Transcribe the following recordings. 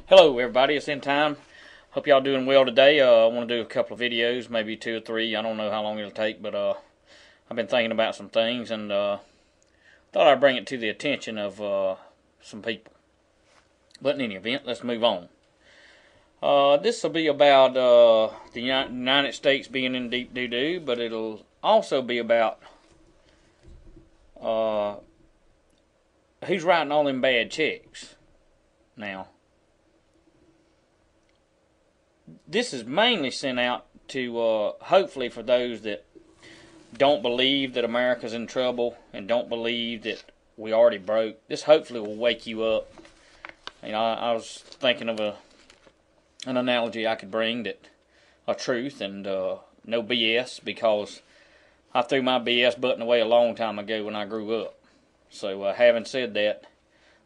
Hello everybody, it's End Time. Hope y'all doing well today. I want to do a couple of videos, maybe 2 or 3. I don't know how long it'll take, but I've been thinking about some things and thought I'd bring it to the attention of some people. But in any event, let's move on. This will be about the United States being in deep doo-doo, but it'll also be about who's writing all them bad checks now. This is mainly sent out to hopefully for those that don't believe that America's in trouble and don't believe that we already broke. This hopefully will wake you up. You know, I was thinking of an analogy I could bring, that a truth and no BS, because I threw my BS button away a long time ago when I grew up. So having said that,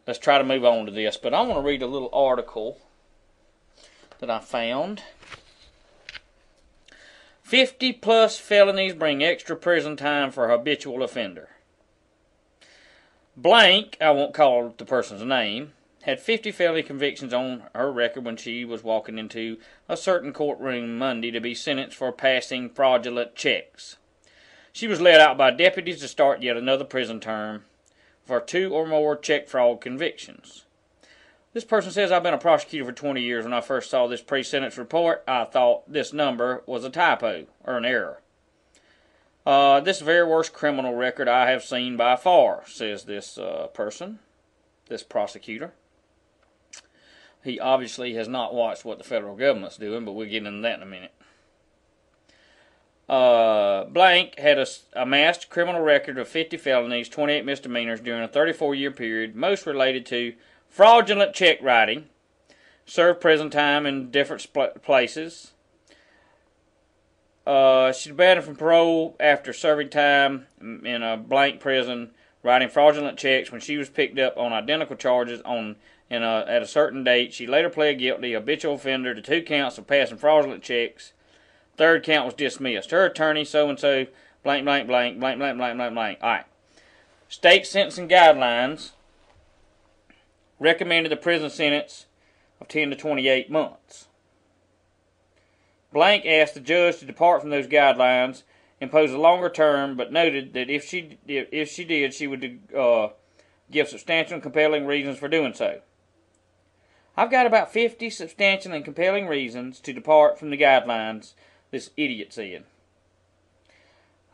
let's try to move on to this. But I want to read a little article that I found. 50 plus felonies bring extra prison time for habitual offender. Blank, I won't call the person's name, had 50 felony convictions on her record when she was walking into a certain courtroom Monday to be sentenced for passing fraudulent checks. She was led out by deputies to start yet another prison term for 2 or more check fraud convictions. This person says, I've been a prosecutor for 20 years. When I first saw this pre-sentence report, I thought this number was a typo or an error. This is the very worst criminal record I have seen by far, says this person, this prosecutor. He obviously has not watched what the federal government's doing, but we'll get into that in a minute. Blank had amassed criminal record of 50 felonies, 28 misdemeanors during a 34-year period, most related to fraudulent check writing, served prison time in different places. She's banned from parole after serving time in a blank prison, writing fraudulent checks when she was picked up on identical charges at a certain date. She later pled guilty, habitual offender, to 2 counts of passing fraudulent checks. Third count was dismissed. Her attorney, so-and-so, blank, blank, blank, blank, blank, blank, blank, blank. All right. State sentencing guidelines recommended a prison sentence of 10 to 28 months. Blank asked the judge to depart from those guidelines, impose a longer term, but noted that if she did, she would give substantial and compelling reasons for doing so. I've got about 50 substantial and compelling reasons to depart from the guidelines, this idiot said.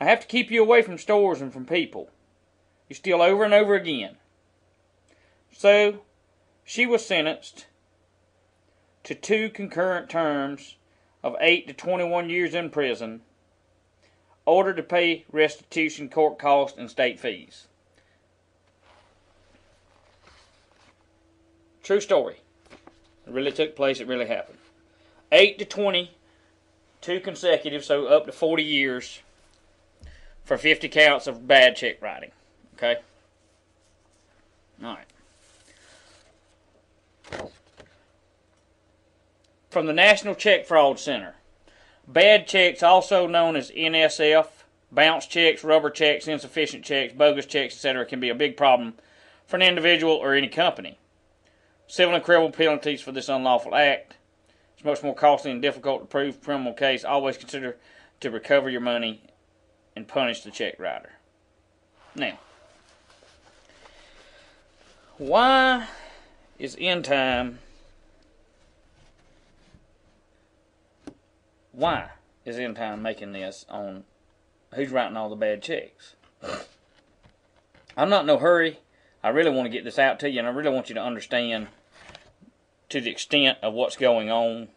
I have to keep you away from stores and from people. You steal over and over again. So, she was sentenced to 2 concurrent terms of 8 to 21 years in prison, ordered to pay restitution, court costs, and state fees. True story. It really took place. It really happened. 8 to 20, 2 consecutive, so up to 40 years for 50 counts of bad check writing. Okay? All right. From the National Check Fraud Center. Bad checks, also known as NSF, bounce checks, rubber checks, insufficient checks, bogus checks, etc., can be a big problem for an individual or any company. Civil and criminal penalties for this unlawful act. It's much more costly and difficult to prove criminal case. Always consider to recover your money and punish the check writer. Now, why is End Time making this on who's writing all the bad checks? I'm not in no hurry. I really want to get this out to you, and I really want you to understand to the extent of what's going on,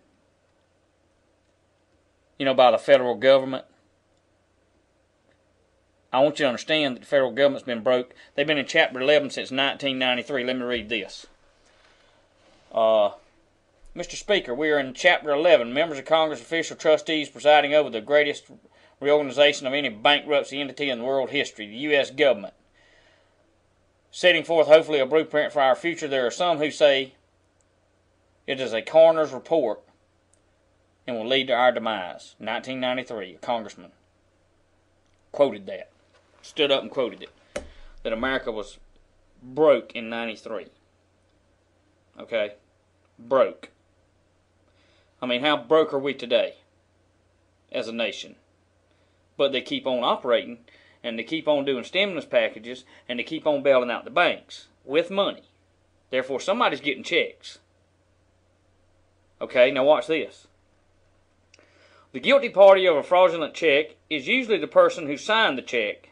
you know, by the federal government. I want you to understand that the federal government's been broke. They've been in Chapter 11 since 1993. Let me read this. Mr. Speaker, we are in Chapter 11. Members of Congress, official trustees presiding over the greatest reorganization of any bankruptcy entity in world history, the U.S. government. Setting forth, hopefully, a blueprint for our future. There are some who say it is a coroner's report and will lead to our demise. 1993, a congressman quoted that. Stood up and quoted it. That America was broke in 93. Okay? broke. I mean, how broke are we today as a nation? But they keep on operating, and they keep on doing stimulus packages, and they keep on bailing out the banks with money. Therefore, somebody's getting checks. Okay, now watch this. The guilty party of a fraudulent check is usually the person who signed the check.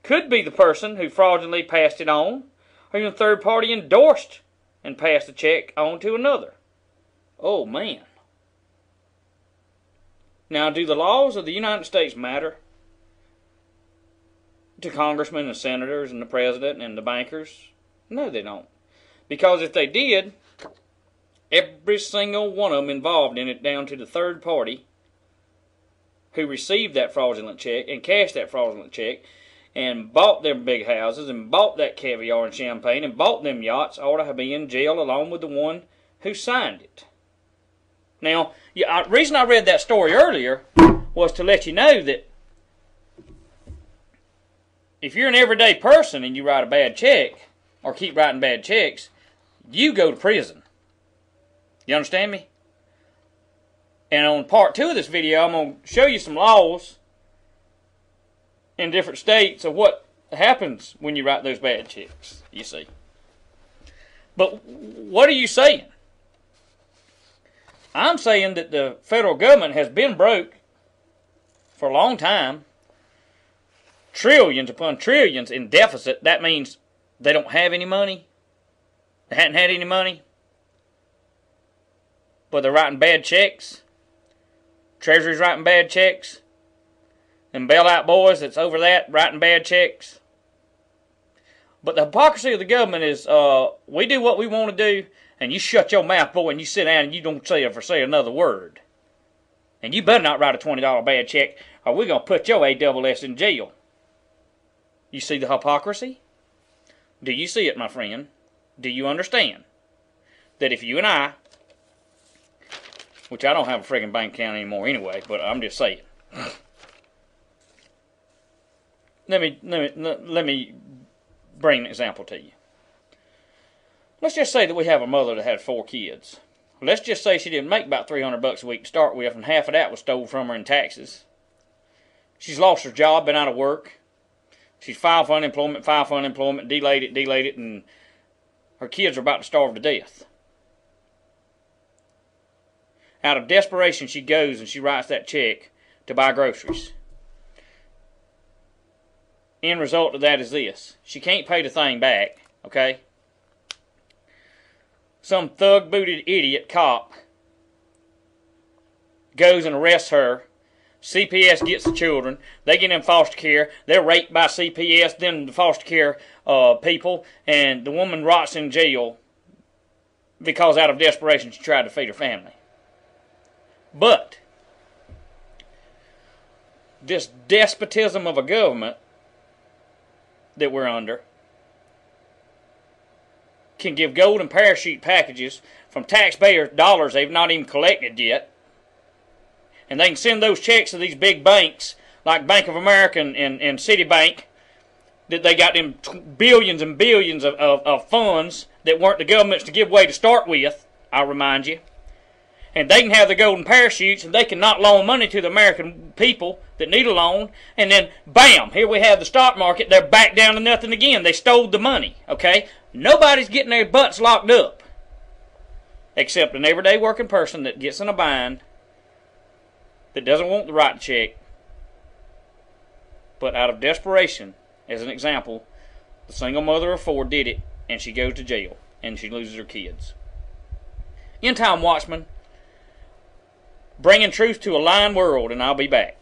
Could be the person who fraudulently passed it on, or even a third party endorsed and passed the check on to another. Oh, man. Now, do the laws of the United States matter to congressmen and senators and the president and the bankers? No, they don't. Because if they did, every single one of them involved in it, down to the third party who received that fraudulent check and cashed that fraudulent check and bought them big houses and bought that caviar and champagne and bought them yachts, ought to be in jail along with the one who signed it. Now, the reason I read that story earlier was to let you know that if you're an everyday person and you write a bad check or keep writing bad checks, you go to prison. You understand me? And on part 2 of this video, I'm going to show you some laws in different states of what happens when you write those bad checks, you see. But what are you saying? I'm saying that the federal government has been broke for a long time. Trillions upon trillions in deficit. That means they don't have any money. They hadn't had any money. But they're writing bad checks. Treasury's writing bad checks. And bailout boys that's over that writing bad checks. But the hypocrisy of the government is we do what we want to do, and you shut your mouth, boy, and you sit down and you don't say another word. And you better not write a $20 bad check, or we're going to put your ASS in jail. You see the hypocrisy? Do you see it, my friend? Do you understand that if you and I, which I don't have a friggin' bank account anymore anyway, but I'm just saying. Let me bring an example to you. Let's just say that we have a mother that had 4 kids. Let's just say she didn't make about $300 a week to start with, and half of that was stolen from her in taxes. She's lost her job, been out of work. She's filed for unemployment, delayed it, and her kids are about to starve to death. Out of desperation, she goes and she writes that check to buy groceries. End result of that is this. She can't pay the thing back, okay? Some thug-booted idiot cop goes and arrests her. CPS gets the children. They get in foster care. They're raped by CPS, then the foster care people, and the woman rots in jail because out of desperation she tried to feed her family. But this despotism of a government that we're under can give golden parachute packages from taxpayers' dollars they've not even collected yet. And they can send those checks to these big banks like Bank of America and Citibank, that they got them billions and billions of funds that weren't the government's to give away to start with, I'll remind you. And they can have the golden parachutes, and they can not loan money to the American people that need a loan. And then, bam, here we have the stock market. They're back down to nothing again. They stole the money, okay? Nobody's getting their butts locked up, except an everyday working person that gets in a bind, that doesn't want the right check, but out of desperation, as an example, the single mother of 4 did it, and she goes to jail, and she loses her kids. End Time Watchman, bringing truth to a lying world, and I'll be back.